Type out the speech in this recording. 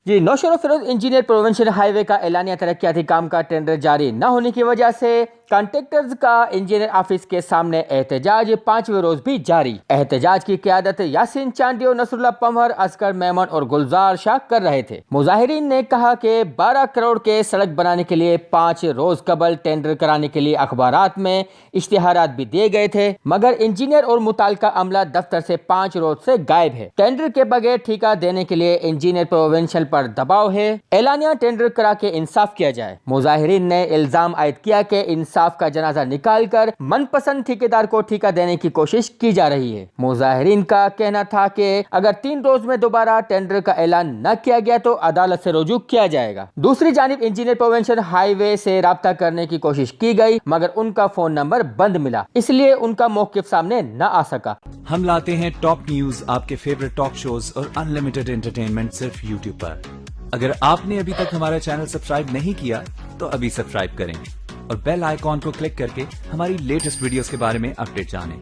जी, नौशर और Firoz engineer provincial highway का एलानिया तरक्याती काम का टेंडर जारी न होने की वजह से कॉन्ट्रैक्टर्स का इंजीनियर ऑफिस के सामने एहतजाज 5वें रोज भी जारी। एहतजाज की क़यादत यासीन चांडियो, नसरुल्लाह पंवर, असगर मेमन और गुलजार शाह कर रहे थे। मुजाहिरीन ने कहा कि 12 करोड़ के सड़क बनाने के लिए 5 रोज कबल टेंडर कराने के लिए अखबारात में इश्तिहारात भी दिए गए थे, मगर इंजीनियर और मुताल्लिका अमला दफ्तर से 5 रोज से गायब है। टेंडर के बगैर ठेका देने के लिए इंजीनियर प्रोविंशियल पर दबाव है। एलानिया टेंडर करा के इंसाफ किया जाए। मुजाहिरीन ने इल्जाम आयद किया कि इंसाफ का जनाजा निकालकर मनपसंद ठेकेदार को ठेका देने की कोशिश की जा रही है। मुजाहिरीन का कहना था कि अगर 3 रोज में दोबारा टेंडर का ऐलान न किया गया तो अदालत से रुजू किया जाएगा। दूसरी जानिब इंजीनियर प्रोविंशियल हाईवे से राब्ता करने की कोशिश की गई, मगर उनका फोन नंबर बंद मिला, इसलिए उनका मौकिफ सामने न आ सका। हम लाते हैं टॉप न्यूज, आपके फेवरेट टॉक शोज और अनलिमिटेड एंटरटेनमेंट सिर्फ यूट्यूब पर। अगर आपने अभी तक हमारा चैनल सब्सक्राइब नहीं किया तो अभी सब्सक्राइब करें और बेल आइकॉन को क्लिक करके हमारी लेटेस्ट वीडियोस के बारे में अपडेट जानें।